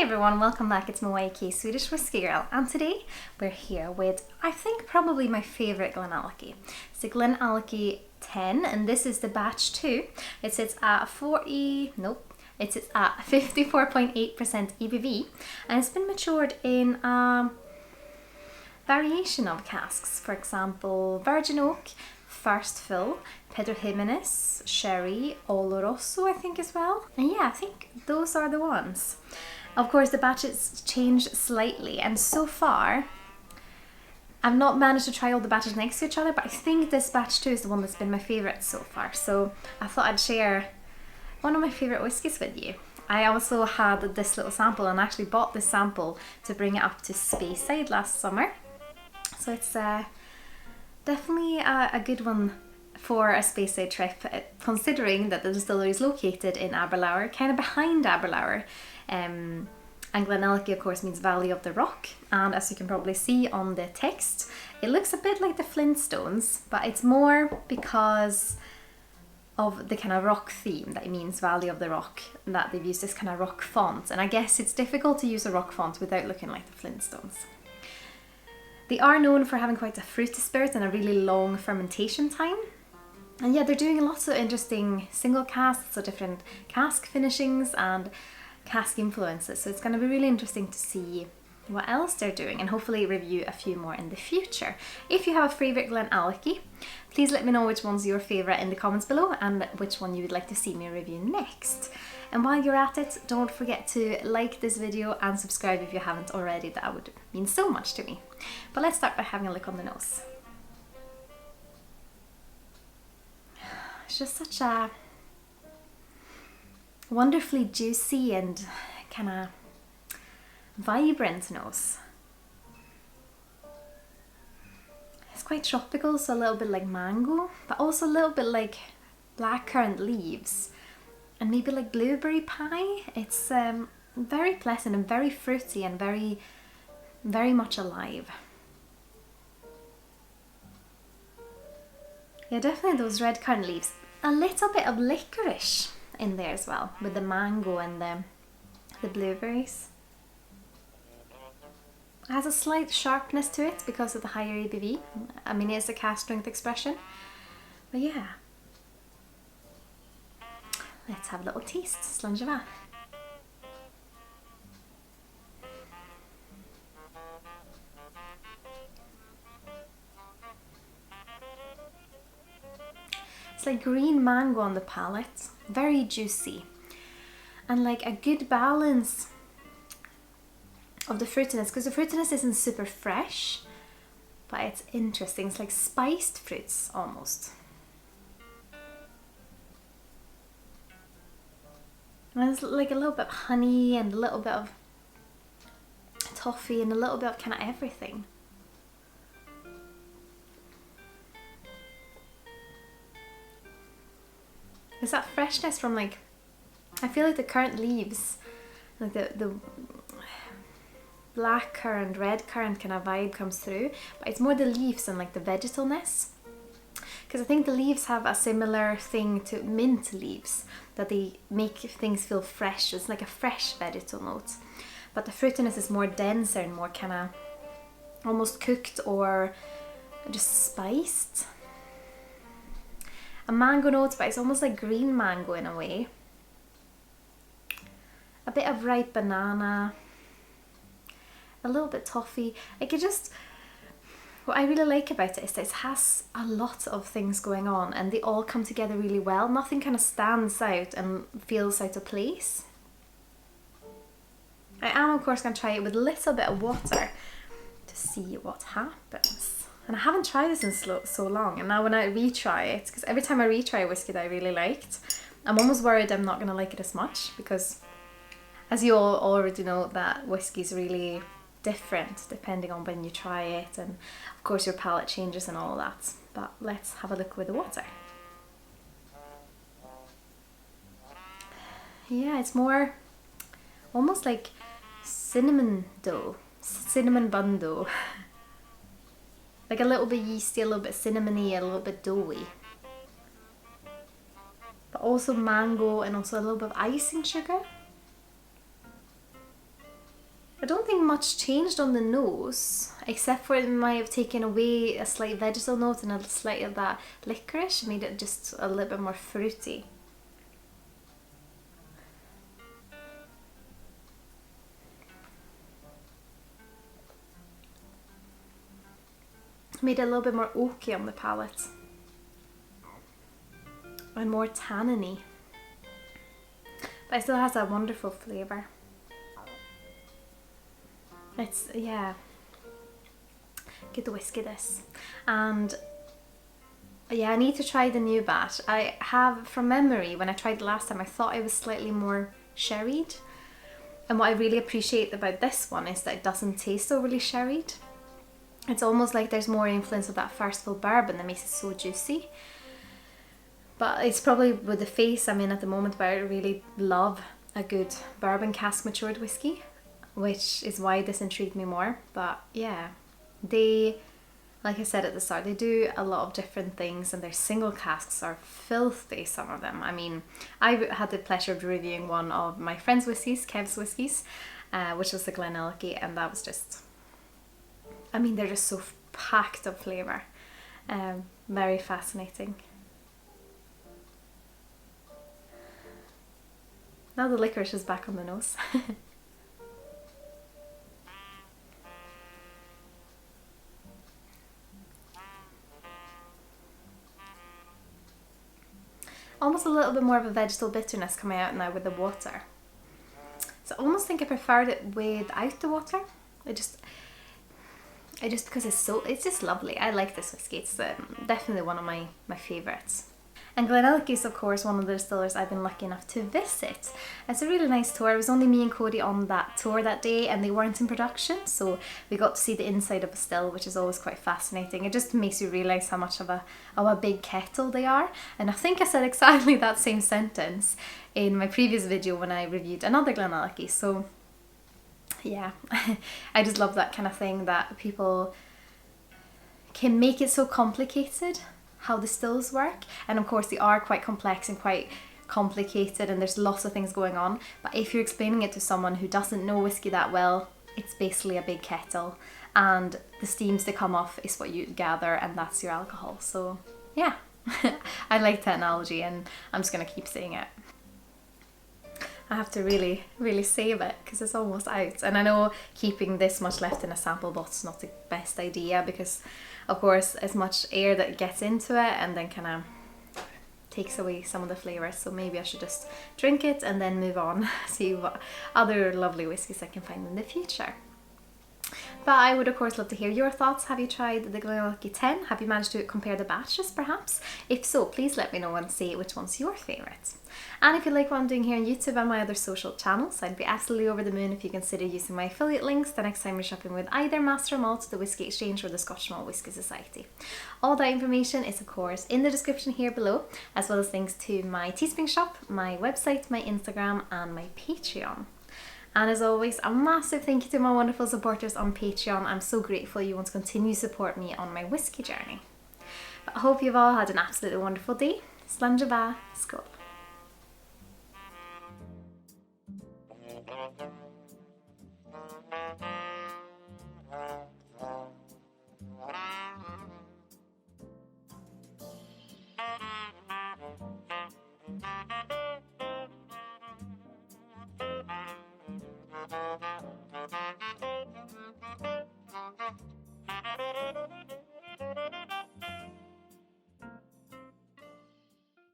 Hi everyone, welcome back. It's Mawake, Swedish whiskey girl, and today we're here with, I think, probably my favourite Glenallachie. It's the Glenallachie 10, and this is the batch 2. It sits at 54.8% EBV, and it's been matured in a variation of casks. For example, virgin oak, first fill, Pedro Jimenez, sherry, Oloroso I think as well. And yeah, I think those are the ones. Of course, the batches change slightly, and so far I've not managed to try all the batches next to each other, but I think this batch 2 is the one that's been my favourite so far. So I thought I'd share one of my favourite whiskies with you. I also had this little sample and actually bought this sample to bring it up to Speyside last summer. So it's definitely a good one for a Speyside trip, considering that the distillery is located in Aberlour, kind of behind Aberlour. And Glenallachie, of course, means Valley of the Rock, and as you can probably see on the text, it looks a bit like the Flintstones, but it's more because of the kind of rock theme that it means Valley of the Rock, that they've used this kind of rock font, and I guess it's difficult to use a rock font without looking like the Flintstones. They are known for having quite a fruity spirit and a really long fermentation time. And yeah, they're doing lots of interesting single casks, so different cask finishings and cask influences. So it's going to be really interesting to see what else they're doing and hopefully review a few more in the future. If you have a favourite Glenallachie, please let me know which one's your favourite in the comments below and which one you would like to see me review next. And while you're at it, don't forget to like this video and subscribe if you haven't already. That would mean so much to me. But let's start by having a look on the nose. It's just such a wonderfully juicy and kind of vibrant nose. It's quite tropical, so a little bit like mango, but also a little bit like blackcurrant leaves and maybe like blueberry pie. It's very pleasant and very fruity and very much alive. Yeah, definitely those red currant leaves. A little bit of licorice in there as well, with the mango and the blueberries. It has a slight sharpness to it because of the higher ABV. I mean, it's a cask strength expression. But yeah. Let's have a little taste. Sláinte Skål. It's like green mango on the palate, very juicy, and like a good balance of the fruitiness, because the fruitiness isn't super fresh, but it's interesting. It's like spiced fruits almost. And there's like a little bit of honey and a little bit of toffee and a little bit of kind of everything. There's that freshness from, like, I feel like the currant leaves, like the black currant, red currant kind of vibe comes through, but it's more the leaves and like the vegetalness. Because I think the leaves have a similar thing to mint leaves, that they make things feel fresh. It's like a fresh vegetal note. But the fruitiness is more denser and more kind of almost cooked or just spiced. A mango note, but it's almost like green mango in a way. A bit of ripe banana. A little bit toffee. Like it just, what I really like about it is that it has a lot of things going on and they all come together really well. Nothing kind of stands out and feels out of place. I am of course going to try it with a little bit of water to see what happens. And I haven't tried this in so long, and now when I retry it, because every time I retry a whiskey that I really liked, I'm almost worried I'm not going to like it as much, because as you all already know, that whiskey is really different depending on when you try it, and of course your palate changes and all that. But let's have a look with the water. Yeah, it's more almost like cinnamon bun dough. Like a little bit yeasty, a little bit cinnamony, a little bit doughy. But also mango and also a little bit of icing sugar. I don't think much changed on the nose, except for it might have taken away a slight vegetal note and a slight of that licorice, made it just a little bit more fruity. Made it a little bit more oaky on the palate and more tanniny, but it still has a wonderful flavour. It's, yeah, give the whiskey this. And yeah, I need to try the new batch. I have, from memory, when I tried it last time, I thought it was slightly more sherried, and what I really appreciate about this one is that it doesn't taste overly sherried. It's almost like there's more influence of that first fill bourbon that makes it so juicy. But it's probably with the phase I'm in at the moment where I really love a good bourbon cask matured whiskey, which is why this intrigued me more. But yeah, they, like I said at the start, they do a lot of different things, and their single casks are filthy, some of them. I mean, I had the pleasure of reviewing one of my friend's whiskies, Kev's whiskies, which was the Glenallachie, and that was just, I mean, they're just so packed of flavour. Very fascinating. Now the licorice is back on the nose. Almost a little bit more of a vegetal bitterness coming out now with the water. So I almost think I preferred it without the water. I just because it's just lovely. I like this whiskey. It's definitely one of my favourites. And Glenallachie is of course one of the distillers I've been lucky enough to visit. It's a really nice tour. It was only me and Cody on that tour that day, and they weren't in production, so we got to see the inside of a still, which is always quite fascinating. It just makes you realise how much of a big kettle they are. And I think I said exactly that same sentence in my previous video when I reviewed another Glenallachie. So yeah, I just love that kind of thing, that people can make it so complicated how the stills work. And of course they are quite complex and quite complicated, and there's lots of things going on, but if you're explaining it to someone who doesn't know whiskey that well, it's basically a big kettle, and the steams that come off is what you gather, and that's your alcohol. So yeah, I like that analogy, and I'm just gonna keep saying it. I have to really save it because it's almost out, and I know keeping this much left in a sample bottle is not the best idea, because of course as much air that gets into it and then kind of takes away some of the flavours. So maybe I should just drink it and then move on, see what other lovely whiskies I can find in the future. But I would of course love to hear your thoughts. Have you tried the Glenallachie 10? Have you managed to compare the batches perhaps? If so, please let me know and say which one's your favourite. And if you like what I'm doing here on YouTube and my other social channels, I'd be absolutely over the moon if you consider using my affiliate links the next time you're shopping with either Master Malt, the Whisky Exchange, or the Scotch Malt Whisky Society. All that information is of course in the description here below, as well as links to my Teespring shop, my website, my Instagram, and my Patreon. And as always, a massive thank you to my wonderful supporters on Patreon. I'm so grateful you want to continue to support me on my whiskey journey. But I hope you've all had an absolutely wonderful day. Sláinte Skål.